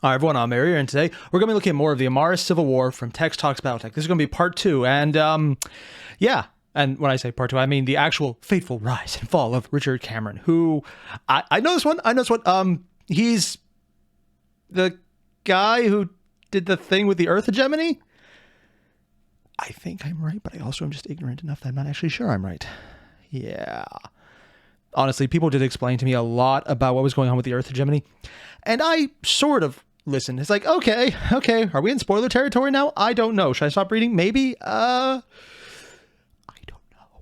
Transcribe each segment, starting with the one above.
Hi everyone, I'm Airier, and today we're going to be looking at more of the Amaris Civil War from Tex Talks Battletech. This is going to be part 2, and yeah, and when I say part 2, I mean the actual fateful rise and fall of Richard Cameron, who, I know this one, he's the guy who did the thing with the Earth hegemony? I think I'm right, but I also am just ignorant enough that I'm not actually sure I'm right. Yeah. Honestly, people did explain to me a lot about what was going on with the Earth hegemony, and I sort of listened. It's like, okay, are we in spoiler territory now? I don't know. Should I stop reading? Maybe? I don't know.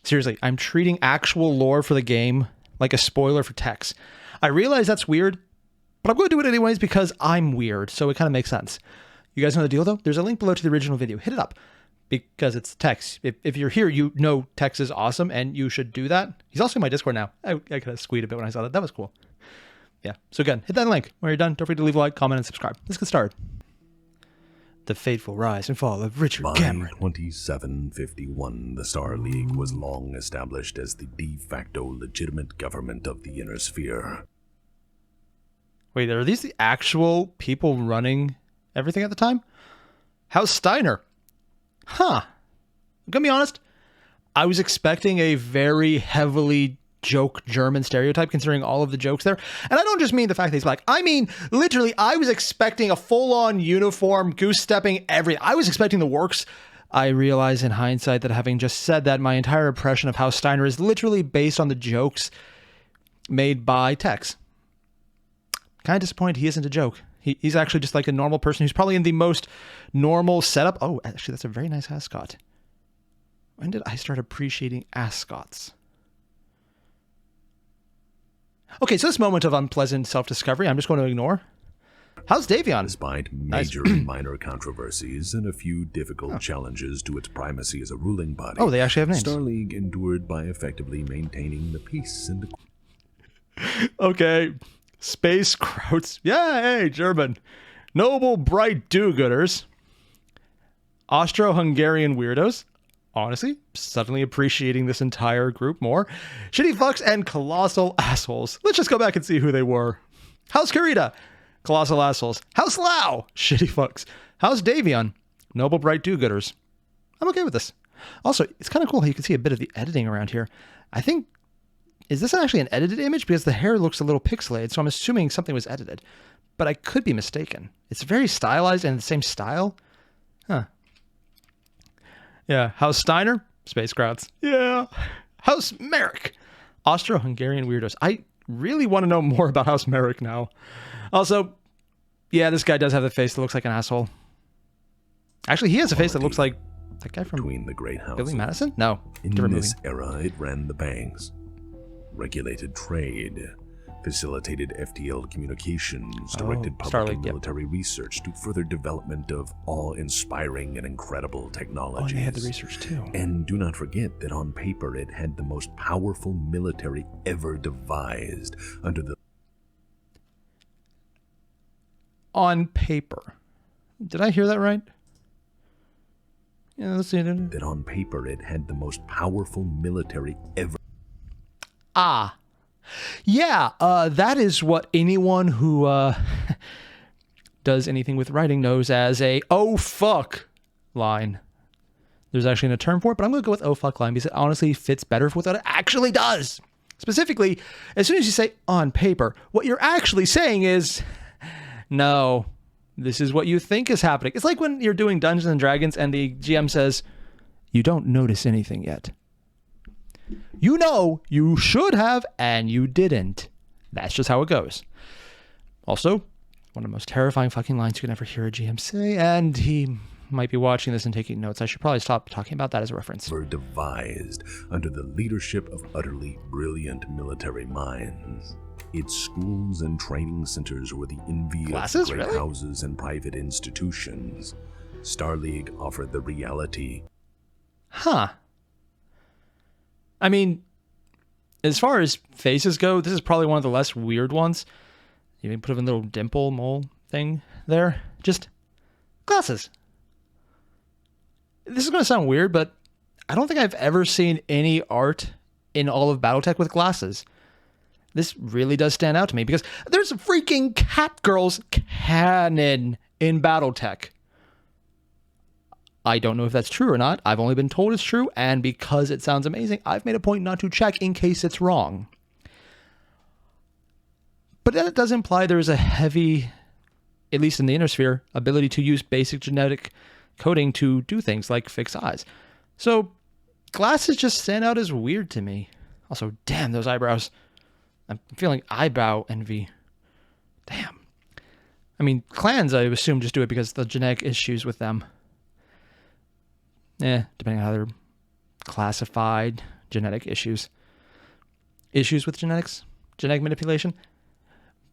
Seriously, I'm treating actual lore for the game like a spoiler for Tex. I realize that's weird, but I'm going to do it anyways because I'm weird, so it kind of makes sense. You guys know the deal, though? There's a link below to the original video. Hit it up. Because it's Tex. If you're here, you know Tex is awesome, and you should do that. He's also in my Discord now. I kind of squeaked a bit when I saw that. That was cool. Yeah. So again, hit that link. When you're done, don't forget to leave a like, comment, and subscribe. Let's get started. The fateful rise and fall of Richard Cameron. By 2751, the Star League was long established as the de facto legitimate government of the Inner Sphere. Wait, are these the actual people running everything at the time? How's Steiner? Huh. I'm gonna be honest, I was expecting a very heavily joke German stereotype considering all of the jokes there. And I don't just mean the fact that he's black. I mean, literally, I was expecting a full-on uniform, goose-stepping everything. I was expecting the works. I realize in hindsight that having just said that, my entire impression of how Steiner is literally based on the jokes made by Tex. Kind of disappointed he isn't a joke. He's actually just like a normal person who's probably in the most normal setup. Oh, actually, that's a very nice ascot. When did I start appreciating ascots? Okay, so this moment of unpleasant self-discovery, I'm just going to ignore. How's Davion? Despite major and minor controversies and a few difficult challenges to its primacy as a ruling body, oh, they actually have names. Star League endured by effectively maintaining the peace and the... Okay. Space Krauts. Yeah, hey, German. Noble, bright do-gooders. Austro-Hungarian weirdos. Honestly, suddenly appreciating this entire group more. Shitty fucks and colossal assholes. Let's just go back and see who they were. How's Kurita? Colossal assholes. How's Lau? Shitty fucks. How's Davion? Noble, bright do-gooders. I'm okay with this. Also, it's kind of cool how you can see a bit of the editing around here. I think... Is this actually an edited image? Because the hair looks a little pixelated, so I'm assuming something was edited. But I could be mistaken. It's very stylized and the same style. Huh. Yeah. How's Steiner? Space Krauts. Yeah. How's Merrick? Austro-Hungarian weirdos. I really want to know more about House Merrick now. Also, yeah, this guy does have the face that looks like an asshole. Actually, he has a face that looks like that guy from between the great houses. Billy Madison? No. In this era, it ran the banks, regulated trade, facilitated FTL communications, directed public and military research to further development of awe-inspiring and incredible technologies. Oh, and they had the research too. And do not forget that on paper it had the most powerful military ever devised under the... On paper. Did I hear that right? Yeah, let's see. That on paper it had the most powerful military ever... Ah, yeah, that is what anyone who does anything with writing knows as a "oh fuck" line. There's actually a term for it, but I'm going to go with "oh fuck" line because it honestly fits better with what it actually does. Specifically, as soon as you say "on paper," what you're actually saying is, no, this is what you think is happening. It's like when you're doing Dungeons and Dragons and the GM says, you don't notice anything yet. You know, you should have, and you didn't. That's just how it goes. Also, one of the most terrifying fucking lines you can ever hear a GM say, and he might be watching this and taking notes. I should probably stop talking about that as a reference. Were devised under the leadership of utterly brilliant military minds. Its schools and training centers were the envy of great houses and private institutions. Star League offered the reality. Huh. I mean, as far as faces go, this is probably one of the less weird ones. You can put a little dimple mole thing there. Just glasses. This is going to sound weird, but I don't think I've ever seen any art in all of Battletech with glasses. this really does stand out to me because there's a freaking Catgirls canon in Battletech. I don't know if that's true or not. I've only been told it's true, and because it sounds amazing, I've made a point not to check in case it's wrong. But that does imply there's a heavy, at least in the inner sphere, ability to use basic genetic coding to do things like fix eyes. So glasses just stand out as weird to me. Also, damn, those eyebrows. I'm feeling eyebrow envy. Damn. I mean, clans, I assume, just do it because of the genetic issues with them. Depending on how they're classified, genetic issues. Issues with genetics? Genetic manipulation?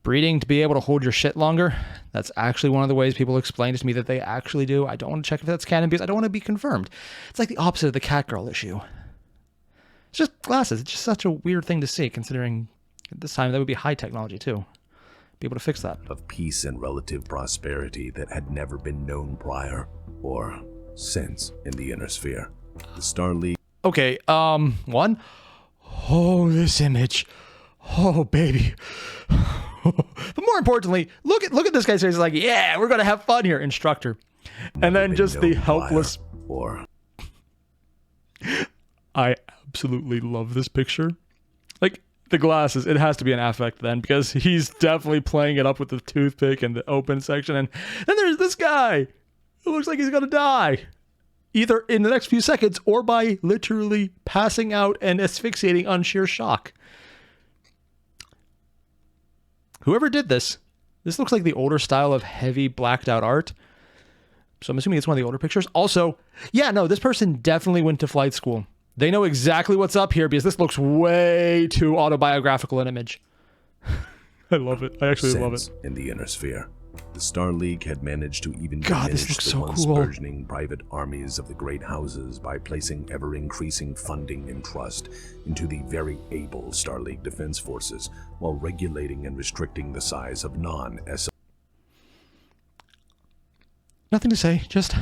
Breeding to be able to hold your shit longer? That's actually one of the ways people explain it to me that they actually do. I don't want to check if that's canon because I don't want to be confirmed. It's like the opposite of the Catgirl issue. It's just glasses. It's just such a weird thing to see, considering at this time that would be high technology too. Be able to fix that. Of peace and relative prosperity that had never been known prior or since in the inner sphere. The Star League. Okay, one. Oh, this image. Oh, baby. But more importantly, look at this guy's face. He's like, yeah, we're gonna have fun here, instructor. And then just the helpless. Or I absolutely love this picture. Like, the glasses, it has to be an affect then, because he's definitely playing it up with the toothpick and the open section. And then there's this guy who looks like he's gonna die. Either in the next few seconds or by literally passing out and asphyxiating on sheer shock. Whoever did this looks like the older style of heavy blacked out art. So I'm assuming it's one of the older pictures. Also, yeah, no, this person definitely went to flight school. They know exactly what's up here because this looks way too autobiographical an image. I love it. I actually love it. In the inner sphere, the Star League had managed to even this diminish looks the so once cool. burgeoning private armies of the great houses by placing ever-increasing funding and trust into the very able Star League defense forces, while regulating and restricting the size of non-SL. Nothing to say, just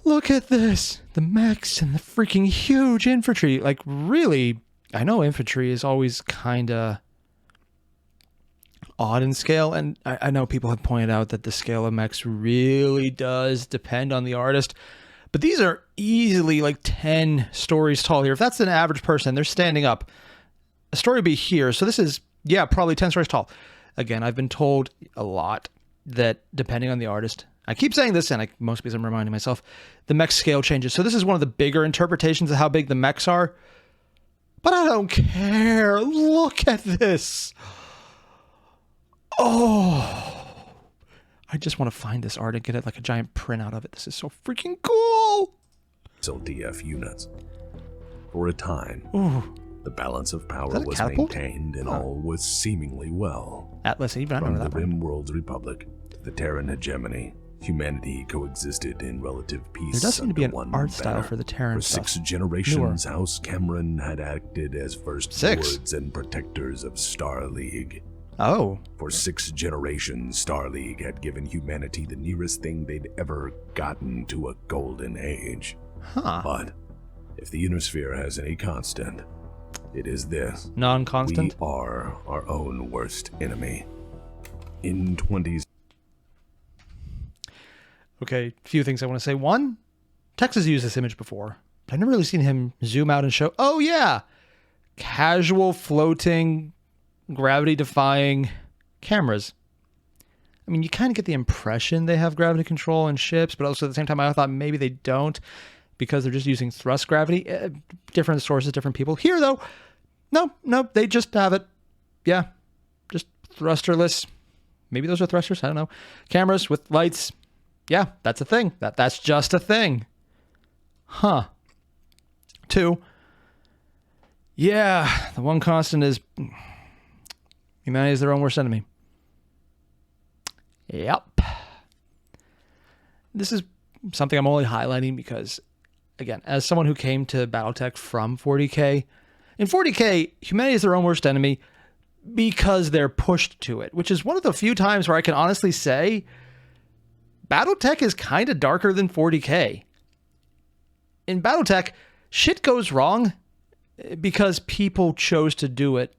look at this. The mechs and the freaking huge infantry. Like, really, I know infantry is always kind of odd in scale, and I know people have pointed out that the scale of mechs really does depend on the artist, but these are easily like 10 stories tall here. If that's an average person, they're standing up. A story would be here, so this is, yeah, probably 10 stories tall. Again, I've been told a lot that depending on the artist, I keep saying this, and most because I'm reminding myself, the mech scale changes. So this is one of the bigger interpretations of how big the mechs are, but I don't care. Look at this. Oh, I just want to find this art and get it like a giant printout of it. This is so freaking cool. DF units. For a time, the balance of power was catapult? maintained and all was seemingly well. Atlas, even I don't From know the that brand. Rimworld's republic to the Terran hegemony, humanity coexisted in relative peace. There does seem to be an under one art style banner. for the Terran For stuff. 6 generations, House Cameron had acted as first 6? lords and protectors of Star League. Oh. For 6 generations, Star League had given humanity the nearest thing they'd ever gotten to a golden age. Huh. But if the inner sphere has any constant, it is this. Non-constant? We are our own worst enemy. In 20s. Okay, a few things I want to say. One, Tex has used this image before. I've never really seen him zoom out and show, oh yeah, casual floating, gravity-defying cameras. I mean, you kind of get the impression they have gravity control in ships, but also at the same time, I thought maybe they don't because they're just using thrust gravity. Different sources, different people. Here, though, no, they just have it. Yeah, just thrusterless. Maybe those are thrusters, I don't know. Cameras with lights. Yeah, that's a thing. That's just a thing. Huh. 2. Yeah, the one constant is humanity is their own worst enemy. Yep. This is something I'm only highlighting because, again, as someone who came to Battletech from 40K, in 40K, humanity is their own worst enemy because they're pushed to it, which is one of the few times where I can honestly say Battletech is kind of darker than 40K. In Battletech, shit goes wrong because people chose to do it.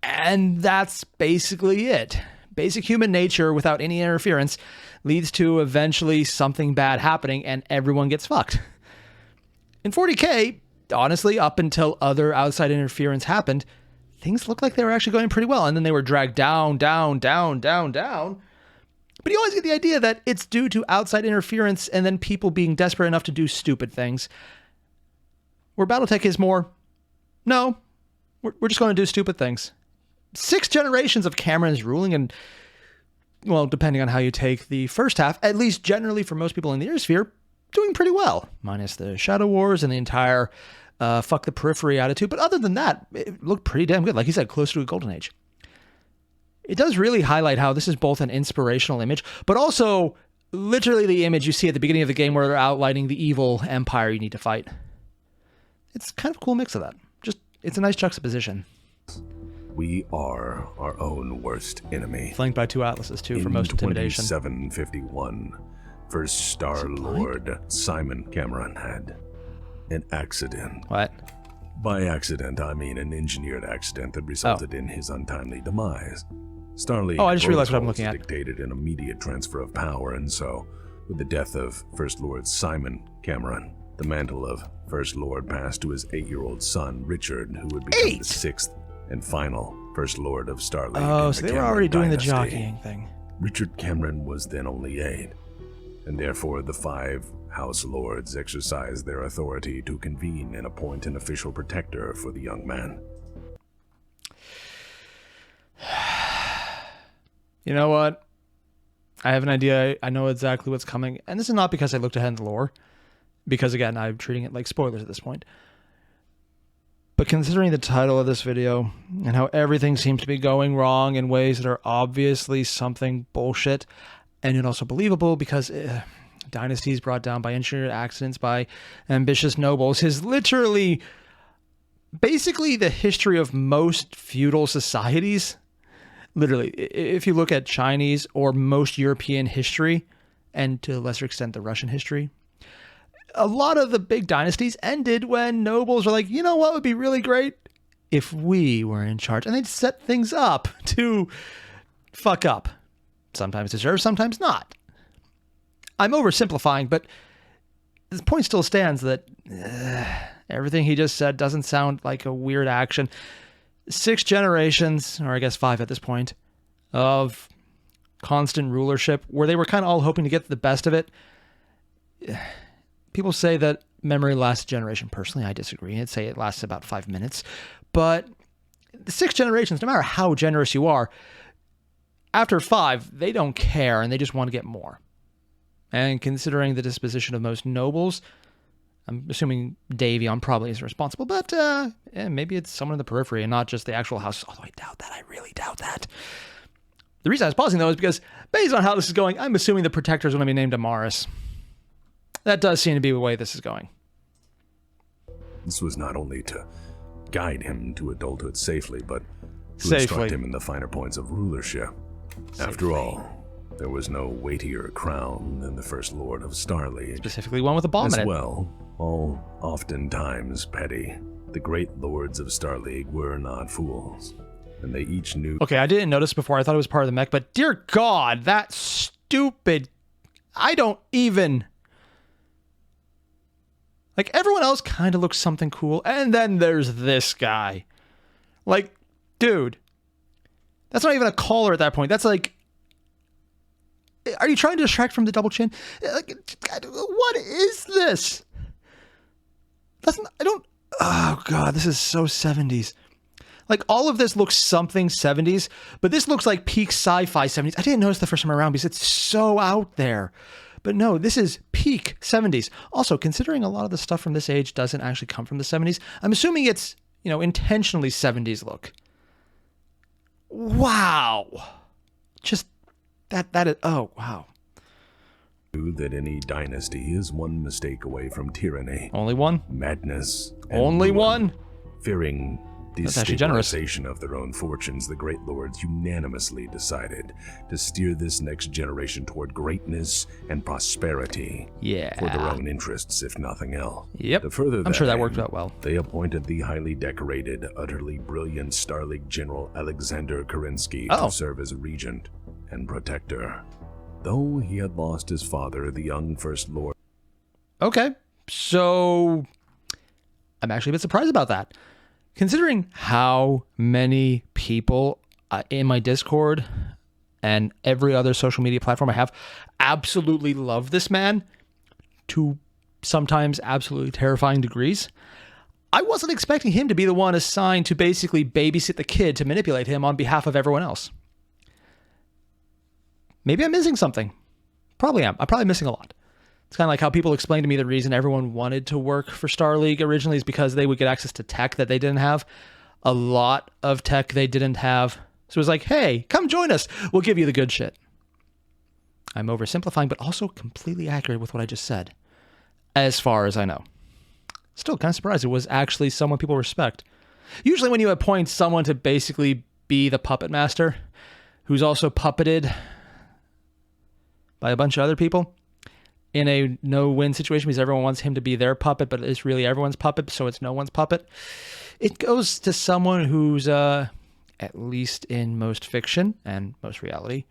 And that's basically it. Basic human nature without any interference leads to eventually something bad happening and everyone gets fucked. In 40K, honestly, up until other outside interference happened, things looked like they were actually going pretty well. And then they were dragged down. But you always get the idea that it's due to outside interference and then people being desperate enough to do stupid things. Where Battletech is more, no, we're just going to do stupid things. 6 generations of Cameron's ruling, and, well, depending on how you take the first half, at least generally for most people in the Airier, doing pretty well. Minus the Shadow Wars and the entire fuck the periphery attitude. But other than that, it looked pretty damn good. Like he said, close to a golden age. It does really highlight how this is both an inspirational image, but also literally the image you see at the beginning of the game where they're outlining the evil empire you need to fight. It's kind of a cool mix of that. Just, it's a nice juxtaposition. We are our own worst enemy. Flanked by 2 atlases, too, for most intimidation. In 2751, First Star Lord Simon Cameron had an accident. What? By accident, I mean an engineered accident that resulted in his untimely demise. Starleague I just realized what I'm looking at. Dictated an immediate transfer of power, and so, with the death of First Lord Simon Cameron, the mantle of First Lord passed to his 8-year-old son, Richard, who would become the 6th and final First Lord of Starleague. Oh, so they were already doing the jockeying thing. Richard Cameron was then only 8, and therefore the 5 House Lords exercised their authority to convene and appoint an official protector for the young man. You know what? I have an idea. I know exactly what's coming. And this is not because I looked ahead in the lore. Because, again, I'm treating it like spoilers at this point. But considering the title of this video and how everything seems to be going wrong in ways that are obviously something bullshit and yet also believable because dynasties brought down by engineered accidents by ambitious nobles is literally basically the history of most feudal societies. Literally, if you look at Chinese or most European history, and to a lesser extent the Russian history, a lot of the big dynasties ended when nobles were like, you know what would be really great? If we were in charge. And they'd set things up to fuck up. Sometimes deserve, sometimes not. I'm oversimplifying, but the point still stands that everything he just said doesn't sound like a weird action. 6 generations, or I guess 5 at this point, of constant rulership where they were kind of all hoping to get the best of it. People say that memory lasts a generation. Personally, I disagree. I'd say it lasts about 5 minutes. But the 6 generations, no matter how generous you are, after 5, they don't care and they just want to get more. And considering the disposition of most nobles, I'm assuming Davion probably is responsible, but maybe it's someone in the periphery and not just the actual house. Although I doubt that. I really doubt that. The reason I was pausing, though, is because based on how this is going, I'm assuming the protector is going to be named Amaris. That does seem to be the way this is going. This was not only to guide him to adulthood safely, but to instruct him in the finer points of rulership. After all, there was no weightier crown than the First Lord of Starleague. Specifically one with a bomb in it. As well, all oftentimes petty, the great lords of Starleague were not fools, and they each knew... Okay, I didn't notice before. I thought it was part of the mech, but dear God, that stupid... I don't even... Like, everyone else kind of looks something cool, and then there's this guy. Like, dude, that's not even a collar at that point. That's like... Are you trying to distract from the double chin? Like, what is this? Oh, God, this is so 70s. Like, all of this looks something 70s, but this looks like peak sci-fi 70s. I didn't notice the first time around because it's so out there. But no, this is peak 70s. Also, considering a lot of the stuff from this age doesn't actually come from the 70s, I'm assuming it's, intentionally 70s look. Wow. Just... That is, oh, wow. That any dynasty is one mistake away from tyranny. Only one? Madness. Only one? Fearing That's actually generous. Destabilization of their own fortunes, the Great Lords unanimously decided to steer this next generation toward greatness and prosperity. Yeah. For their own interests, if nothing else. Yep. To further I'm sure that worked out well. They appointed the highly decorated, utterly brilliant Star League General Alexander Kerensky to serve as regent and protector. Though he had lost his father, the young First Lord. Okay, so I'm actually a bit surprised about that. Considering how many people in my Discord and every other social media platform I have absolutely love this man to sometimes absolutely terrifying degrees, I wasn't expecting him to be the one assigned to basically babysit the kid to manipulate him on behalf of everyone else. Maybe I'm missing something. Probably am. I'm probably missing a lot. It's kind of like how people explain to me the reason everyone wanted to work for Star League originally is because they would get access to tech that they didn't have. A lot of tech they didn't have. So it was like, hey, come join us. We'll give you the good shit. I'm oversimplifying, but also completely accurate with what I just said, as far as I know. Still kind of surprised it was actually someone people respect. Usually when you appoint someone to basically be the puppet master, who's also puppeted by a bunch of other people, in a no-win situation because everyone wants him to be their puppet, but it's really everyone's puppet, so it's no one's puppet. It goes to someone who's, at least in most fiction and most reality,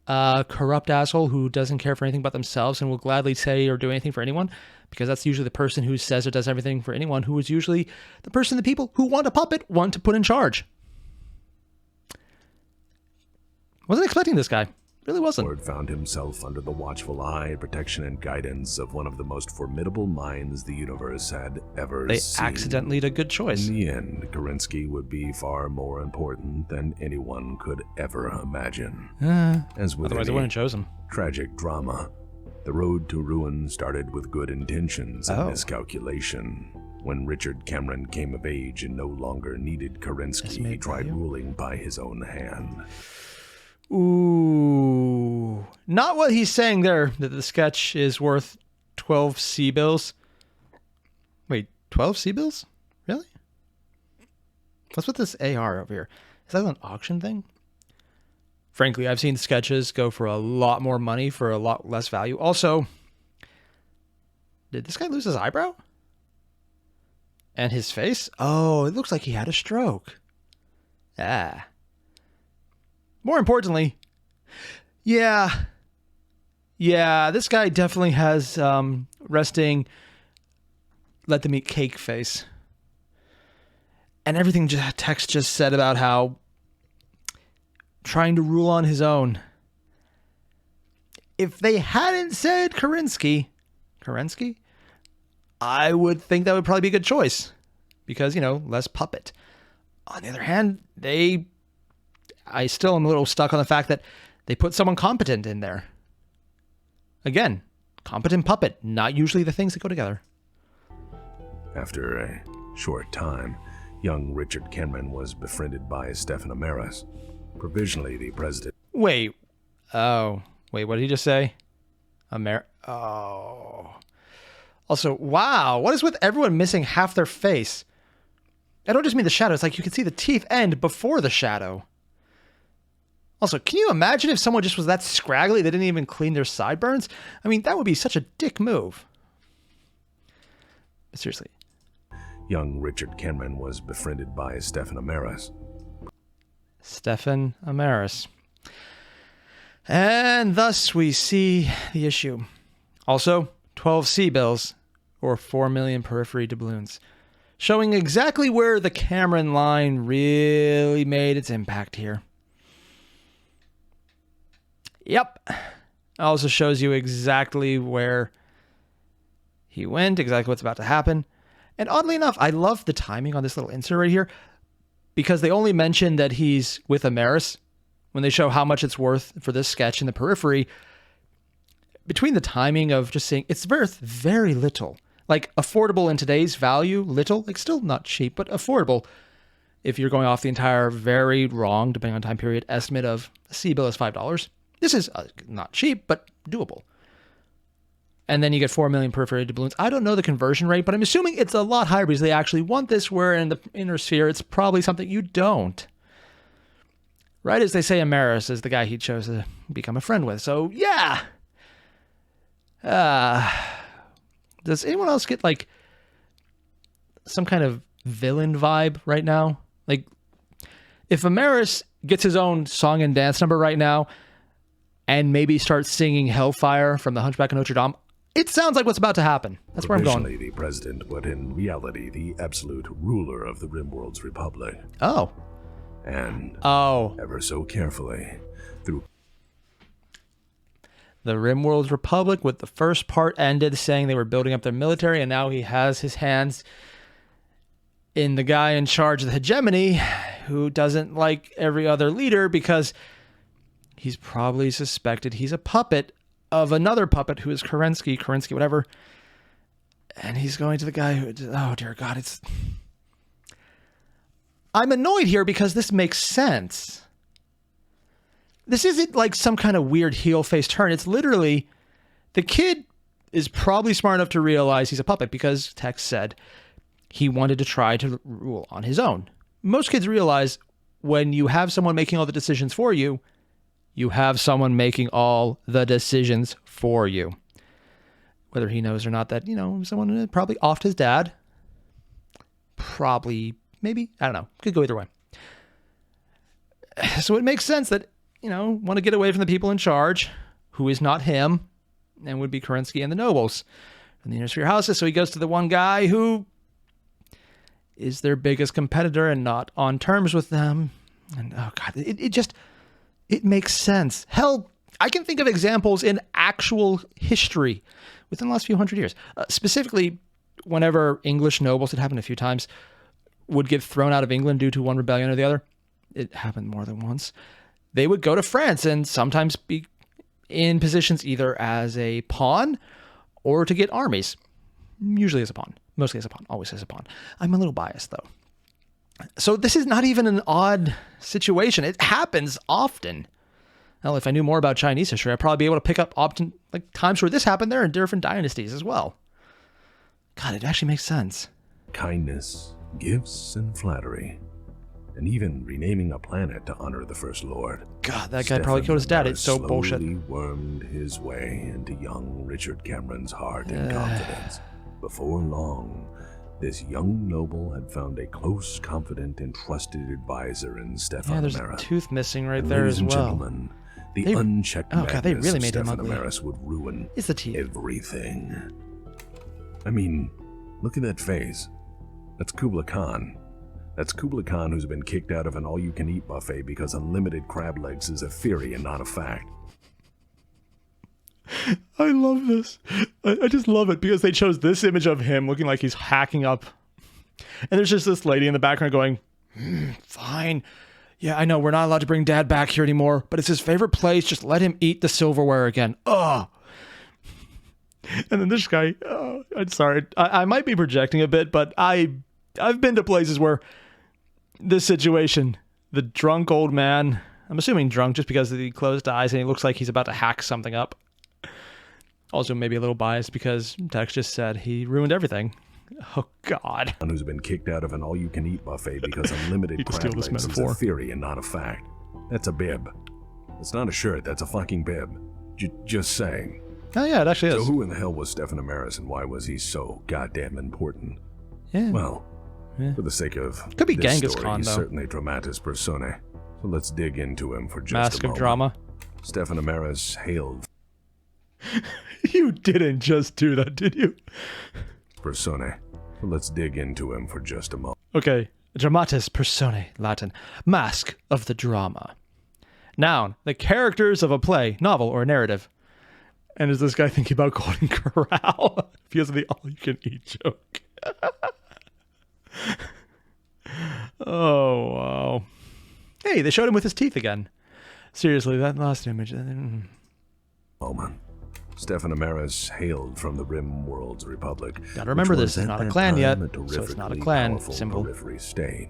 a corrupt asshole who doesn't care for anything but themselves and will gladly say or do anything for anyone, because that's usually the person who says or does everything for anyone, who is usually the person the people who want a puppet want to put in charge. Wasn't expecting this guy. Really wasn't. Lord found himself under the watchful eye, protection, and guidance of one of the most formidable minds the universe had ever seen. They accidentally did a good choice. In the end, Kerensky would be far more important than anyone could ever imagine. As with otherwise, I wouldn't have chosen. Tragic drama, the road to ruin started with good intentions and miscalculation. When Richard Cameron came of age and no longer needed Kerensky, he tried ruling by his own hand. Ooh. Not what he's saying there, that the sketch is worth 12 C-bills. Wait, 12 C-bills? Really? What's with this AR over here? Is that an auction thing? Frankly, I've seen sketches go for a lot more money for a lot less value. Also, did this guy lose his eyebrow? And his face? Oh, it looks like he had a stroke. Ah. More importantly, yeah, this guy definitely has resting let them eat cake face. And everything Tex just said about how trying to rule on his own. If they hadn't said Kerensky, I would think that would probably be a good choice because, less puppet. On the other hand, I still am a little stuck on the fact that they put someone competent in there. Again, competent puppet, not usually the things that go together. After a short time, young Richard Cameron was befriended by Stefan Amaris, provisionally the president. Wait, what did he just say? Also, wow, what is with everyone missing half their face? I don't just mean the shadow, it's like you can see the teeth end before the shadow. Also, can you imagine if someone just was that scraggly they didn't even clean their sideburns? I mean, that would be such a dick move. But seriously. Young Richard Cameron was befriended by Stefan Amaris. Stefan Amaris. And thus we see the issue. Also, 12 C-bills, or 4 million periphery doubloons, showing exactly where the Cameron line really made its impact here. Yep. It also shows you exactly where he went, exactly what's about to happen. And oddly enough, I love the timing on this little insert right here because they only mention that he's with Amaris when they show how much it's worth for this sketch in the periphery. Between the timing of just saying it's worth very little, like affordable in today's value, little, like still not cheap, but affordable. If you're going off the entire very wrong, depending on time period, estimate of a C-bill is $5. This is not cheap, but doable. And then you get 4 million perforated balloons. I don't know the conversion rate, but I'm assuming it's a lot higher because they actually want this, where in the inner sphere, it's probably something you don't. Right as they say, Amaris is the guy he chose to become a friend with. So, yeah. Does anyone else get, like, some kind of villain vibe right now? Like, if Amaris gets his own song and dance number right now and maybe starts singing Hellfire from the Hunchback of Notre Dame, it sounds like what's about to happen. That's where I'm going. The president, but in reality, the absolute ruler of the Rimworld's Republic. Oh. And ever so carefully, through the Rimworld's Republic, with the first part ended saying they were building up their military, and now he has his hands in the guy in charge of the hegemony, who doesn't like every other leader because he's probably suspected he's a puppet of another puppet who is Kerensky, whatever. And he's going to the guy who, oh dear God, it's... I'm annoyed here because this makes sense. This isn't like some kind of weird heel face turn. It's literally, the kid is probably smart enough to realize he's a puppet because text said he wanted to try to rule on his own. Most kids realize when you have someone making all the decisions for you, you have someone making all the decisions for you. Whether he knows or not that, someone probably offed his dad. Probably, maybe, I don't know. Could go either way. So it makes sense that, want to get away from the people in charge, who is not him, and would be Kerensky and the nobles and the inner sphere houses. So he goes to the one guy who is their biggest competitor and not on terms with them. And oh God, it makes sense. Hell, I can think of examples in actual history within the last few hundred years. Specifically, whenever English nobles, it happened a few times, would get thrown out of England due to one rebellion or the other. It happened more than once. They would go to France and sometimes be in positions either as a pawn or to get armies. Usually as a pawn. Mostly as a pawn. Always as a pawn. I'm a little biased, though. So this is not even an odd situation. It happens often. Well, if I knew more about Chinese history, I'd probably be able to pick up often, like times where this happened there in different dynasties as well. God, it actually makes sense. Kindness, gifts, and flattery. And even renaming a planet to honor the First Lord. God, that guy probably killed his dad. It's so bullshit. Slowly wormed his way into young Richard Cameron's heart and confidence. Before long, this young noble had found a close, confident, and trusted advisor in Stefan Amaris. Yeah, there's a tooth missing right there as well. Gentlemen, the unchecked madness they really made of him Stefan ugly. Amaris would ruin It's the teeth. everything. I mean, look at that face. That's Kublai Khan. That's Kublai Khan, who's been kicked out of an all-you-can-eat buffet because unlimited crab legs is a theory and not a fact. I love this. I just love it because they chose this image of him looking like he's hacking up. And there's just this lady in the background going, fine. Yeah, I know we're not allowed to bring dad back here anymore, but it's his favorite place. Just let him eat the silverware again. Ugh. And then this guy, I'm sorry. I might be projecting a bit, but I've been to places where this situation, the drunk old man, I'm assuming drunk just because of the closed eyes and he looks like he's about to hack something up. Also maybe a little biased because Tex just said he ruined everything. Oh, God. Who's been kicked out of an all-you-can-eat buffet because unlimited crab legs is a theory and not a fact. That's a bib. It's not a shirt, that's a fucking bib. Just saying. Oh, yeah, it actually is. So who in the hell was Stefan Amaris and why was he so goddamn important? Yeah. Well, for the sake of could be this Genghis story, Khan, he's though. certainly dramatis personae. So let's dig into him for just Mask a moment. of drama. Stefan Amaris hailed You didn't just do that, did you? personae. So let's dig into him for just a moment. Okay. Dramatis personae, Latin. Mask of the drama. Noun. The characters of a play, novel, or narrative. And is this guy thinking about Golden Corral? Because of the all-you-can-eat joke. Oh, wow. Hey, they showed him with his teeth again. Seriously, that last image. Moment. Stefan Amaris hailed from the Rimworld's Republic. Gotta remember this, which was it's not at a that clan yet, time so it's not a terrifically clan powerful symbol. periphery state.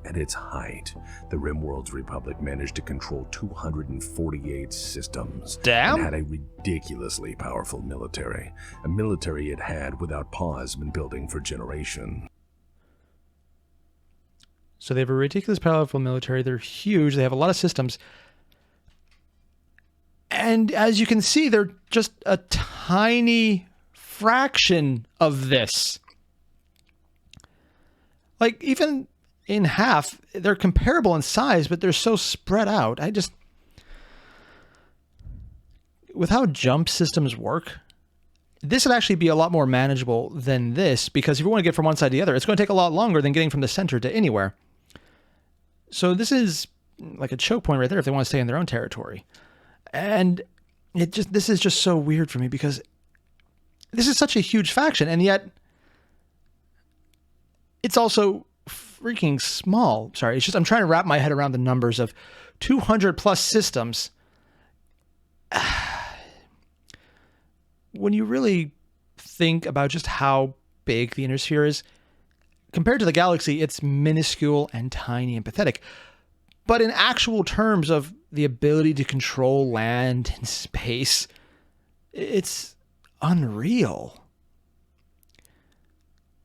At its height, the RimWorld's Republic managed to control 248 systems. Damn! And had a ridiculously powerful military. A military it had, without pause, been building for generations. So they have a ridiculous powerful military. They're huge. They have a lot of systems. And as you can see, they're just a tiny fraction of this. Like, even in half, they're comparable in size, but they're so spread out. With how jump systems work, this would actually be a lot more manageable than this, because if you want to get from one side to the other, it's going to take a lot longer than getting from the center to anywhere. So this is like a choke point right there if they want to stay in their own territory. And this is just so weird for me, because this is such a huge faction, and yet it's also freaking small. Sorry, it's just I'm trying to wrap my head around the numbers of 200 plus systems. When you really think about just how big the inner sphere is, compared to the galaxy, it's minuscule and tiny and pathetic. But in actual terms of the ability to control land and space, it's unreal.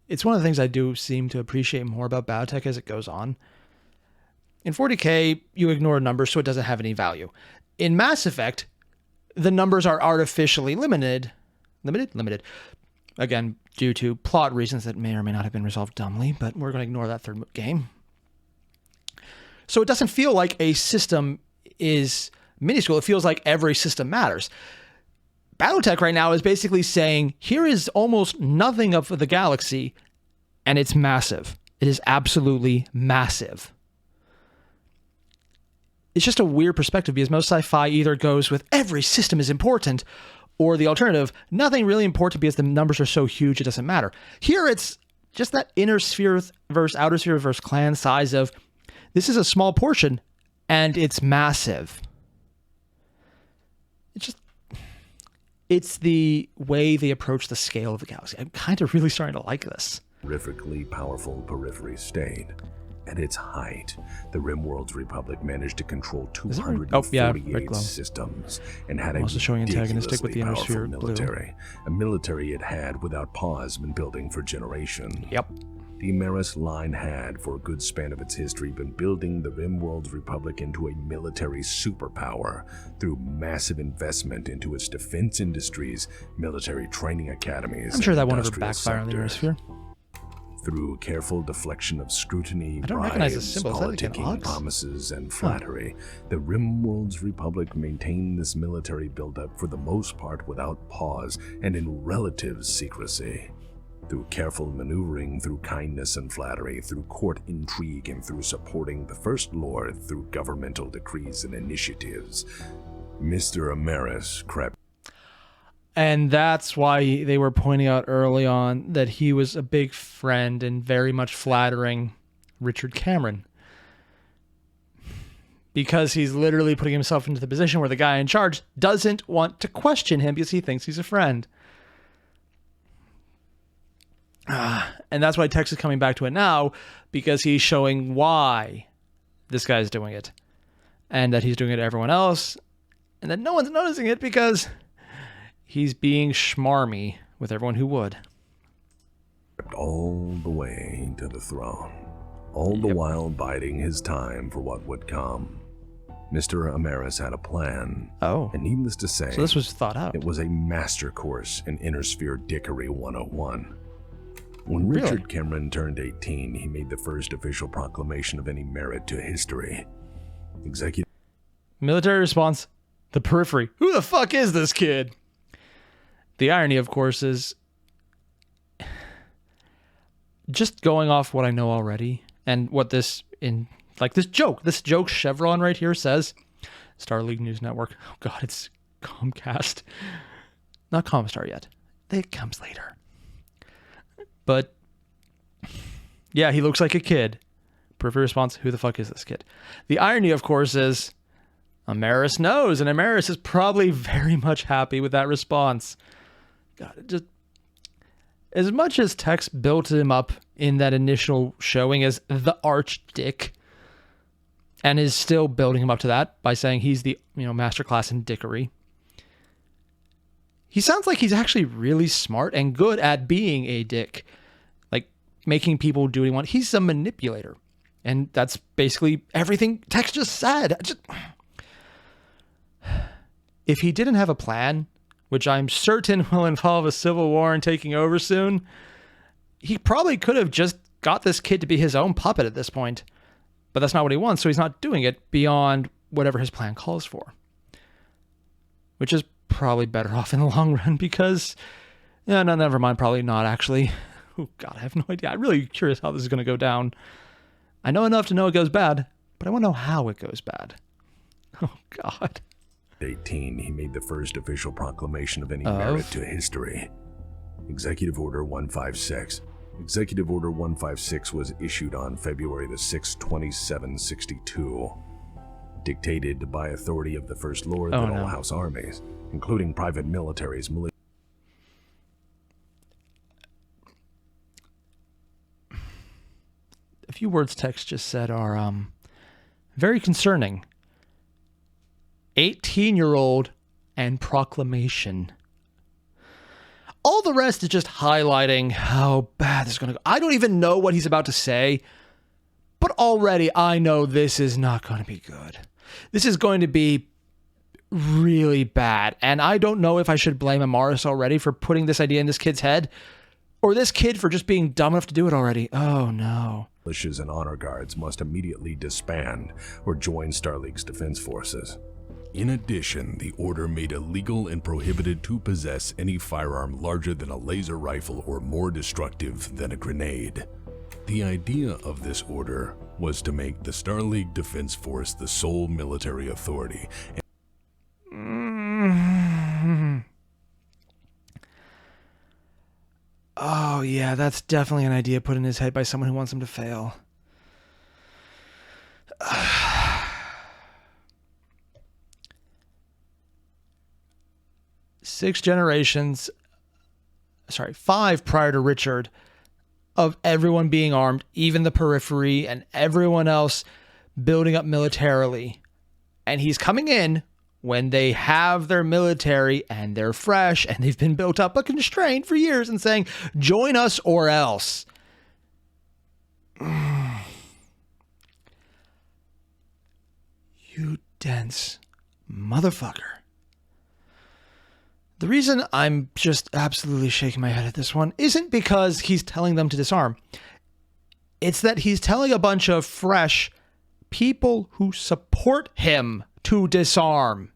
It's one of the things I do seem to appreciate more about Battletech as it goes on. In 40K, you ignore numbers, so it doesn't have any value. In Mass Effect, the numbers are artificially limited. Limited. Again, due to plot reasons that may or may not have been resolved dumbly, but we're going to ignore that third game. So it doesn't feel like a system is minuscule. It feels like every system matters. Battletech right now is basically saying, here is almost nothing of the galaxy, and it's massive. It is absolutely massive. It's just a weird perspective, because most sci-fi either goes with every system is important, or the alternative, nothing really important because the numbers are so huge it doesn't matter. Here it's just that inner sphere versus outer sphere versus clan size of, this is a small portion, and it's massive. It's the way they approach the scale of the galaxy. I'm kind of really starting to like this. Terrifically powerful periphery state. At its height, the RimWorld's Republic managed to control 248 systems and had a ridiculously powerful military. A military it had, without pause, been building for generations. Yep. The Amaris line had, for a good span of its history, been building the RimWorld's Republic into a military superpower through massive investment into its defense industries, military training academies. I'm sure that won't ever backfire on the Airier. Through careful deflection of scrutiny, I don't recognize the symbols. politicking, promises, and flattery, the RimWorld's Republic maintained this military buildup for the most part without pause and in relative secrecy. Through careful maneuvering, through kindness and flattery, through court intrigue, and through supporting the First Lord through governmental decrees and initiatives, Mr. Amaris crept. And that's why they were pointing out early on that he was a big friend and very much flattering Richard Cameron. Because he's literally putting himself into the position where the guy in charge doesn't want to question him because he thinks he's a friend. And that's why Tex is coming back to it now, because he's showing why this guy's doing it. And that he's doing it to everyone else. And that no one's noticing it because he's being schmarmy with everyone who would. All the way to the throne. All the while biding his time for what would come. Mr. Amaris had a plan. Oh. And needless to say, so this was thought out. It was a master course in Inner Sphere Geekery 101. When Richard Cameron turned 18, he made the first official proclamation of any merit to history. Executive military response, the periphery. Who the fuck is this kid? The irony, of course, is just going off what I know already and what this joke chevron right here says. Starleague News Network. Oh God, it's Comcast. Not Comstar yet. It comes later. But yeah, he looks like a kid. Periphery response, who the fuck is this kid? The irony, of course, is Amaris knows, and Amaris is probably very much happy with that response. God, as much as Tex built him up in that initial showing as the arch dick, and is still building him up to that by saying he's the, masterclass in dickery, he sounds like he's actually really smart and good at being a dick, like making people do what he wants. He's a manipulator, and that's basically everything Tex just said. If he didn't have a plan, which I'm certain will involve a civil war and taking over soon, he probably could have just got this kid to be his own puppet at this point. But that's not what he wants, so he's not doing it beyond whatever his plan calls for. Which is probably better off in the long run because... no, never mind, probably not actually. Oh god, I have no idea. I'm really curious how this is going to go down. I know enough to know it goes bad, but I want to know how it goes bad. Oh god. 18, he made the first official proclamation of any merit to history. Executive Order 156. Executive Order 156 was issued on February the 6th, 2762. Dictated by authority of the First Lord that all House armies, including private militaries, A few words Tex just said are very concerning. 18-year-old and proclamation. All the rest is just highlighting how bad this is going to go. I don't even know what he's about to say, but already I know this is not going to be good. This is going to be really bad, and I don't know if I should blame Amaris already for putting this idea in this kid's head, or this kid for just being dumb enough to do it already. Oh no. Militias and honor guards must immediately disband or join Starleague's defense forces. In addition, the order made illegal and prohibited to possess any firearm larger than a laser rifle or more destructive than a grenade. The idea of this order was to make the Starleague Defense Force the sole military authority. Oh yeah, that's definitely an idea put in his head by someone who wants him to fail. 5 prior to Richard, of everyone being armed, even the periphery and everyone else building up militarily. And he's coming in when they have their military and they're fresh and they've been built up but constrained for years and saying, join us or else. You dense motherfucker. The reason I'm just absolutely shaking my head at this one isn't because he's telling them to disarm. It's that he's telling a bunch of fresh people who support him to disarm.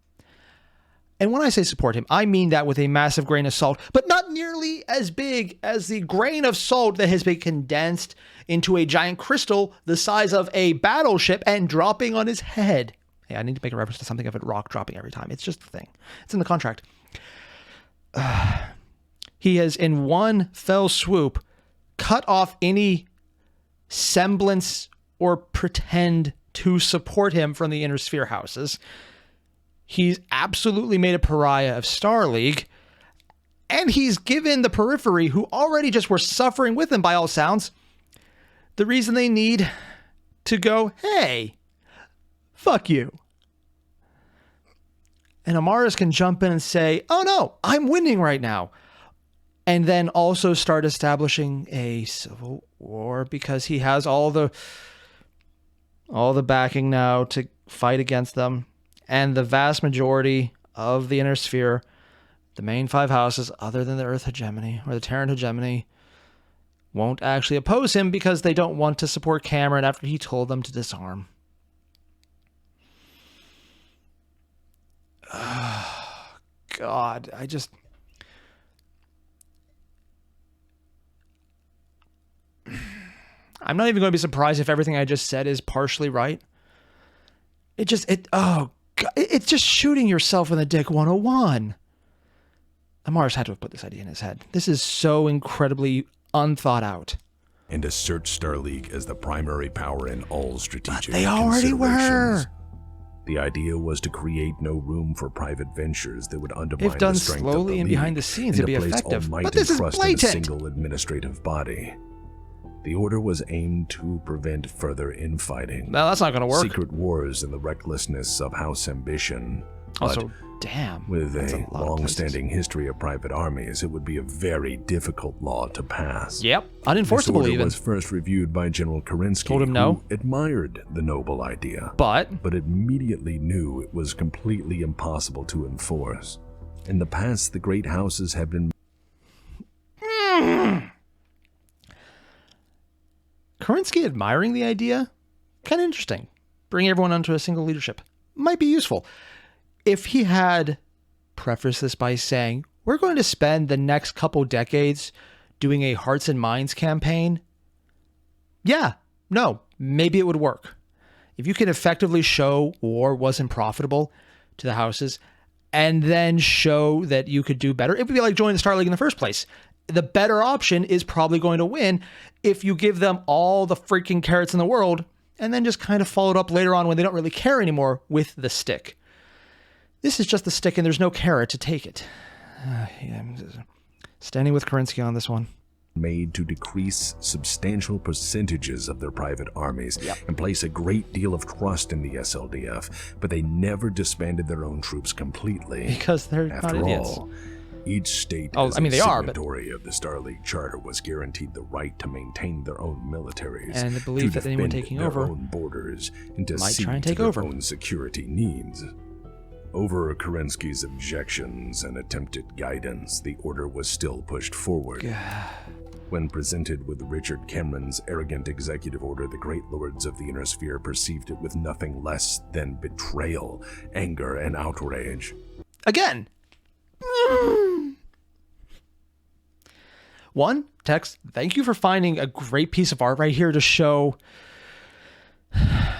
And when I say support him, I mean that with a massive grain of salt, but not nearly as big as the grain of salt that has been condensed into a giant crystal the size of a battleship and dropping on his head. Hey, I need to make a reference to something of a rock dropping every time. It's just a thing. It's in the contract. He has, in one fell swoop, cut off any semblance or pretend to support him from the inner sphere houses. He's absolutely made a pariah of Starleague, and he's given the periphery, who already just were suffering with him by all sounds, the reason they need to go, hey, fuck you. And Amaris can jump in and say, oh no, I'm winning right now. And then also start establishing a civil war because he has all the backing now to fight against them. And the vast majority of the inner sphere, the main 5 houses, other than the Earth hegemony or the Terran hegemony, won't actually oppose him because they don't want to support Cameron after he told them to disarm. God, I'm not even going to be surprised if everything I just said is partially right. It's just shooting yourself in the dick 101. Amaris had to have put this idea in his head. This is so incredibly unthought out. And assert Starleague as the primary power in all strategic But they already were. The idea was to create no room for private ventures that would undermine if done the strength slowly of the and league, behind the scenes, it'd be effective. But this is blatant. In a single administrative body. The order was aimed to prevent further infighting. No, that's not going to work. Secret wars and the recklessness of house ambition. Also, damn. With a long-standing history of private armies, it would be a very difficult law to pass. Yep, unenforceable this order even. was first reviewed by General Kerensky, Told him no. who admired the noble idea, but immediately knew it was completely impossible to enforce. In the past, the great houses have been... Kerensky admiring the idea? Kind of interesting. Bring everyone onto a single leadership. Might be useful. If he had prefaced this by saying, we're going to spend the next couple decades doing a hearts and minds campaign, yeah, no, maybe it would work. If you could effectively show war wasn't profitable to the houses and then show that you could do better, it would be like joining the Star League in the first place. The better option is probably going to win if you give them all the freaking carrots in the world and then just kind of follow it up later on when they don't really care anymore with the stick. This is just the stick and there's no carrot to take it. I'm standing with Kerensky on this one. Made to decrease substantial percentages of their private armies and place a great deal of trust in the SLDF, but they never disbanded their own troops completely. Because they're not idiots. All, each state they are, but signatory of the Star League Charter was guaranteed the right to maintain their own militaries and the belief that anyone taking their over own borders and to might see try and take to over their own security needs. Over Kerensky's objections and attempted guidance, the order was still pushed forward. When presented with Richard Cameron's arrogant executive order, the great lords of the Inner Sphere perceived it with nothing less than betrayal, anger, and outrage. Again! One, Tex, thank you for finding a great piece of art right here to show...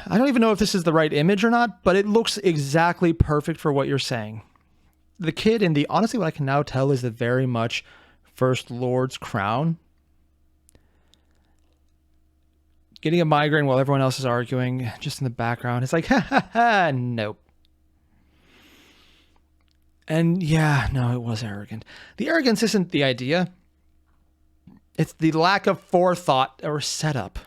I don't even know if this is the right image or not, but it looks exactly perfect for what you're saying. The kid in the, honestly, what I can now tell is the very much First Lord's crown. Getting a migraine while everyone else is arguing, just in the background. It's like, ha ha ha, nope. And yeah, no, it was arrogant. The arrogance isn't the idea. It's the lack of forethought or setup.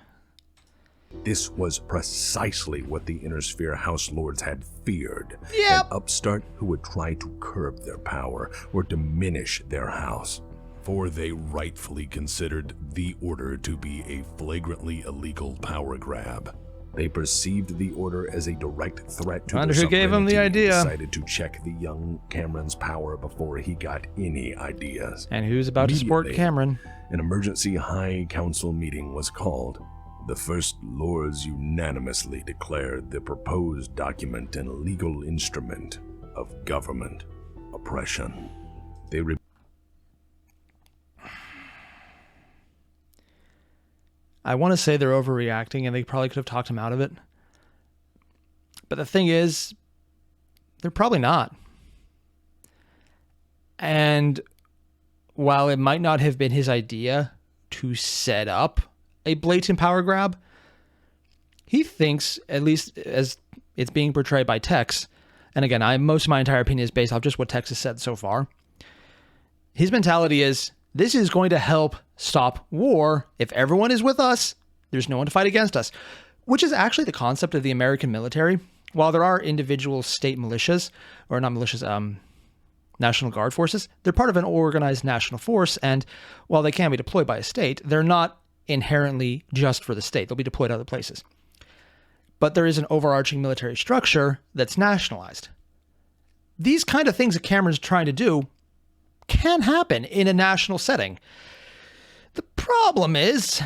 This was precisely what the Inner Sphere House Lords had feared. Yep. An upstart who would try to curb their power or diminish their house. For they rightfully considered the order to be a flagrantly illegal power grab. They perceived the order as a direct threat to their who gave him the sovereignty idea. and decided to check the young Cameron's power before he got any ideas. And who's about to support Cameron? An emergency High Council meeting was called. The First Lords unanimously declared the proposed document an illegal instrument of government oppression. I want to say they're overreacting and they probably could have talked him out of it. But the thing is, they're probably not. And while it might not have been his idea to set up a blatant power grab, he thinks, at least as it's being portrayed by Tex, and again, most of my entire opinion is based off just what Tex has said so far, his mentality is, this is going to help stop war. If everyone is with us, there's no one to fight against us, which is actually the concept of the American military. While there are individual state militias, or not militias, National Guard forces, they're part of an organized national force, and while they can be deployed by a state, they're not inherently just for the state. They'll be deployed other places. But there is an overarching military structure that's nationalized. These kind of things that Cameron's trying to do can happen in a national setting. The problem is,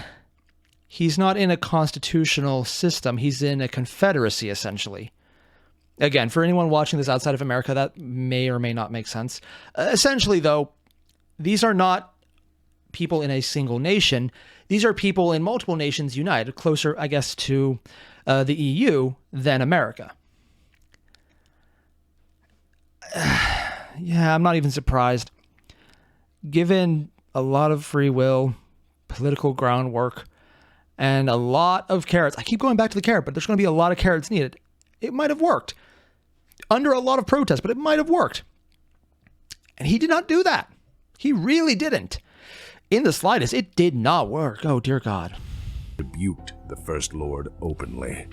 he's not in a constitutional system. He's in a confederacy, essentially. Again, for anyone watching this outside of America, that may or may not make sense. Essentially, though, these are not people in a single nation. These are people in multiple nations united, closer, I guess, to the EU than America. Yeah, I'm not even surprised. Given a lot of free will, political groundwork, and a lot of carrots. I keep going back to the carrot, but there's going to be a lot of carrots needed. It might have worked. under a lot of protest, but it might have worked. And he did not do that. He really didn't. In the slightest, it did not work. Oh, dear God. Rebuked the First Lord openly.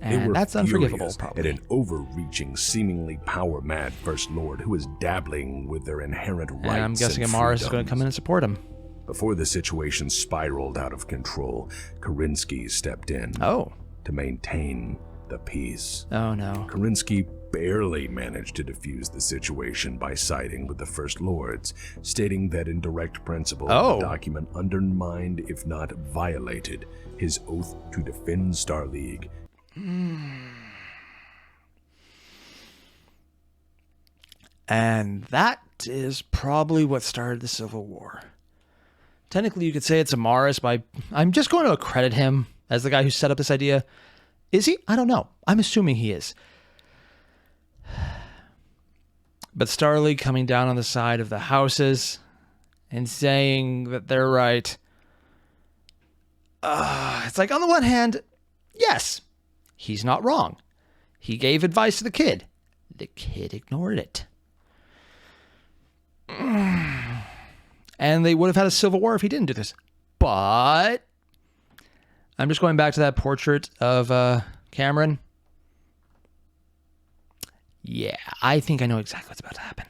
And that's unforgivable, probably. At an overreaching, seemingly power-mad First Lord who is dabbling with their inherent rights and I'm guessing Amaris is going to come in and support him. Before the situation spiraled out of control, Kerensky stepped in. Oh. To maintain the peace. Oh, no. Kerensky barely managed to defuse the situation by siding with the First Lords, stating that in direct principle, the document undermined, if not violated, his oath to defend Star League. And that is probably what started the Civil War. Technically, you could say it's Amaris by... I'm just going to accredit him as the guy who set up this idea. Is he? I don't know. I'm assuming he is. But Star League coming down on the side of the houses and saying that they're right. It's like, on the one hand, yes, he's not wrong. He gave advice to the kid. The kid ignored it. And they would have had a civil war if he didn't do this. But I'm just going back to that portrait of Cameron. Yeah, I think I know exactly what's about to happen.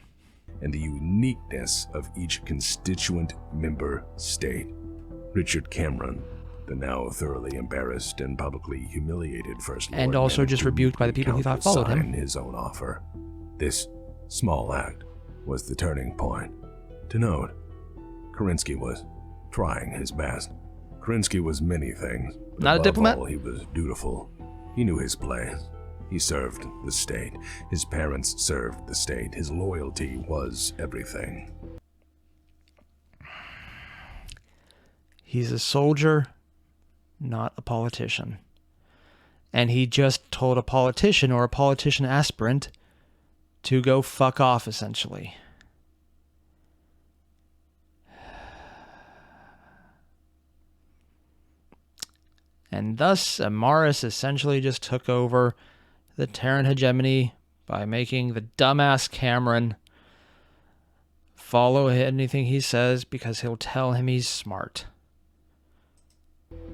And the uniqueness of each constituent member state. Richard Cameron, the now thoroughly embarrassed and publicly humiliated First Lord, and also just rebuked by the people he thought followed him. His own offer. This small act was the turning point. To note, Kerensky was trying his best. Kerensky was many things. Not a diplomat? All, he was dutiful. He knew his place. He served the state. His parents served the state. His loyalty was everything. He's a soldier, not a politician. And he just told a politician or a politician aspirant to go fuck off, essentially. And thus, Amaris essentially just took over the Terran hegemony by making the dumbass Cameron follow anything he says because he'll tell him he's smart.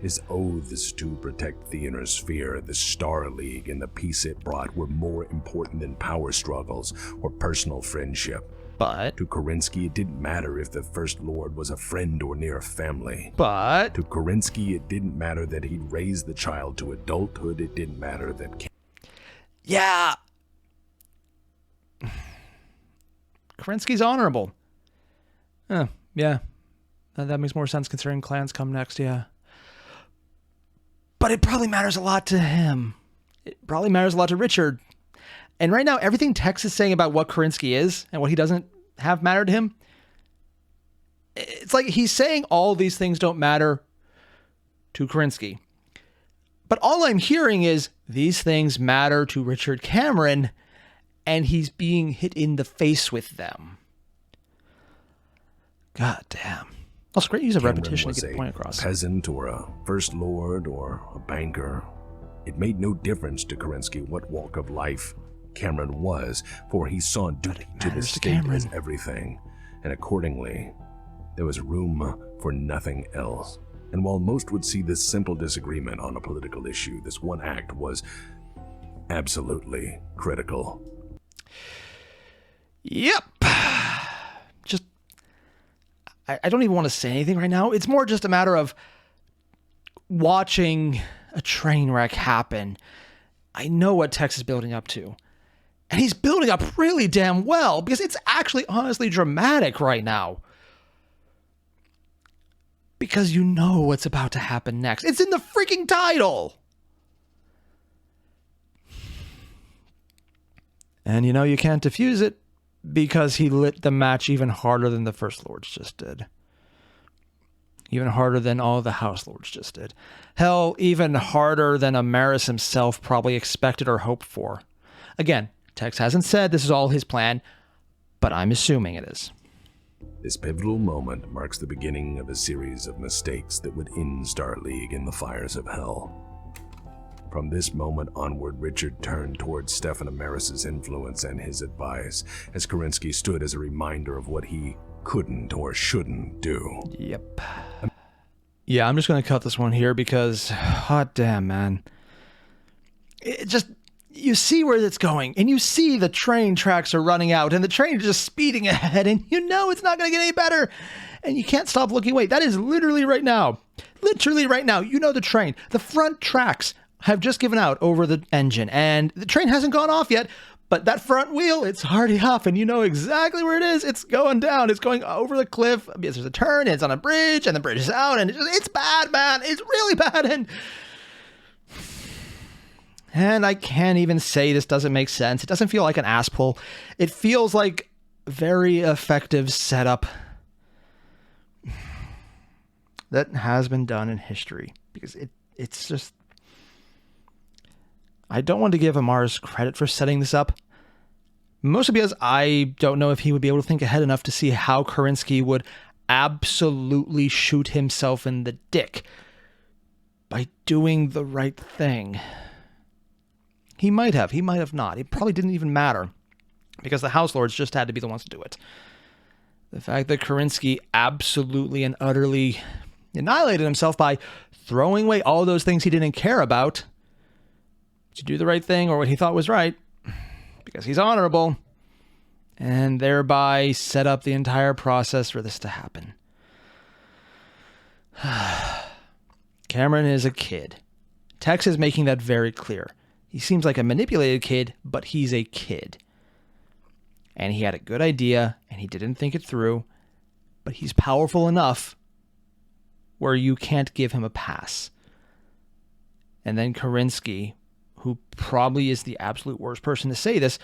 His oaths to protect the inner sphere, the Star League, and the peace it brought were more important than power struggles or personal friendship. But to Kerensky, it didn't matter if the First Lord was a friend or near family. But to Kerensky, it didn't matter that he'd raised the child to adulthood. It didn't matter that... Yeah. Kerensky's honorable. Yeah. That makes more sense considering clans come next, yeah. But it probably matters a lot to him. It probably matters a lot to Richard. And right now, everything Tex is saying about what Kerensky is and what he doesn't have matter to him, it's like he's saying all these things don't matter to Kerensky. But all I'm hearing is these things matter to Richard Cameron, and he's being hit in the face with them. God damn. Also, great use of repetition to get the point across. A peasant or a First Lord or a banker. It made no difference to Kerensky what walk of life Cameron was, for he saw duty to the state as everything, and accordingly, there was room for nothing else. And while most would see this simple disagreement on a political issue, this one act was absolutely critical. Yep. Just, I don't even want to say anything right now. It's more just a matter of watching a train wreck happen. I know what Tex is building up to. And he's building up really damn well, because it's actually honestly dramatic right now. Because you know what's about to happen next. It's in the freaking title! And you know you can't defuse it, because he lit the match even harder than the First Lords just did. Even harder than all the House Lords just did. Hell, even harder than Amaris himself probably expected or hoped for. Again, Tex hasn't said this is all his plan, but I'm assuming it is. This pivotal moment marks the beginning of a series of mistakes that would end Star League in the fires of hell. From this moment onward, Richard turned towards Stefan Amaris' influence and his advice, as Kerensky stood as a reminder of what he couldn't or shouldn't do. Yep. Yeah, I'm just going to cut this one here because, hot damn, man. It just, you see where it's going, and you see the train tracks are running out, and the train is just speeding ahead, and you know it's not going to get any better, and you can't stop looking away. That is literally right now. Literally right now. You know the train. The front tracks have just given out over the engine, and the train hasn't gone off yet, but that front wheel, it's already off, and you know exactly where it is. It's going down. It's going over the cliff. There's a turn, and it's on a bridge, and the bridge is out, and it's bad, man. It's really bad, and I can't even say this doesn't make sense. It doesn't feel like an ass pull. It feels like very effective setup that has been done in history, because it's just... I don't want to give Amaris credit for setting this up, mostly because I don't know if he would be able to think ahead enough to see how Kerensky would absolutely shoot himself in the dick by doing the right thing. He might have not. It probably didn't even matter, because the House Lords just had to be the ones to do it. The fact that Kerensky absolutely and utterly annihilated himself by throwing away all those things he didn't care about to do the right thing or what he thought was right, because he's honorable, and thereby set up the entire process for this to happen. Cameron is a kid. Tex is making that very clear. He seems like a manipulated kid, but he's a kid. And he had a good idea, and he didn't think it through, but he's powerful enough where you can't give him a pass. And then Kerensky, who probably is the absolute worst person to say this,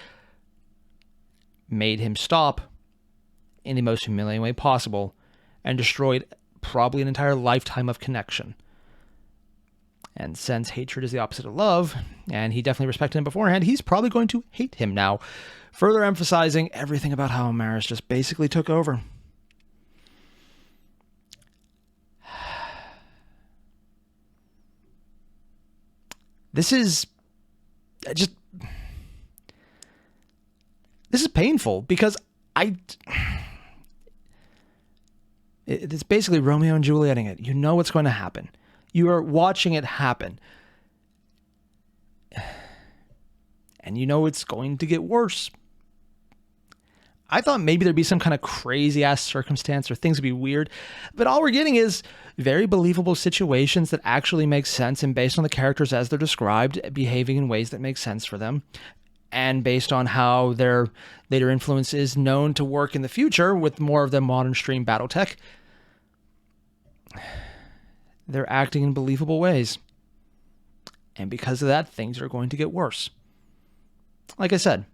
made him stop in the most humiliating way possible and destroyed probably an entire lifetime of connection. And since hatred is the opposite of love, and he definitely respected him beforehand, he's probably going to hate him now, further emphasizing everything about how Amaris just basically took over. This is painful, because it's basically Romeo and Julieting it. You know what's going to happen. You are watching it happen. And you know it's going to get worse. I thought maybe there'd be some kind of crazy ass circumstance or things would be weird, but all we're getting is very believable situations that actually make sense, and based on the characters as they're described, behaving in ways that make sense for them, and based on how their later influence is known to work in the future with more of the modern stream Battletech. They're acting in believable ways. And because of that, things are going to get worse. Like I said,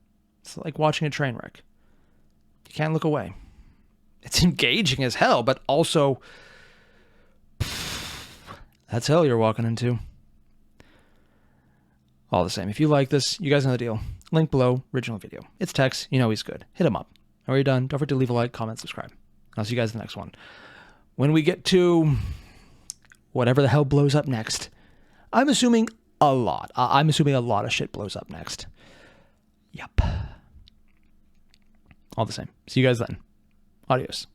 it's like watching a train wreck. You can't look away. It's engaging as hell, but also, that's hell you're walking into. All the same, if you like this, you guys know the deal. Link below, original video. It's Tex, you know he's good. Hit him up. Are you done? Don't forget to leave a like, comment, subscribe. I'll see you guys in the next one. When we get to whatever the hell blows up next, I'm assuming a lot. I'm assuming a lot of shit blows up next. Yep. All the same. See you guys then. Adios.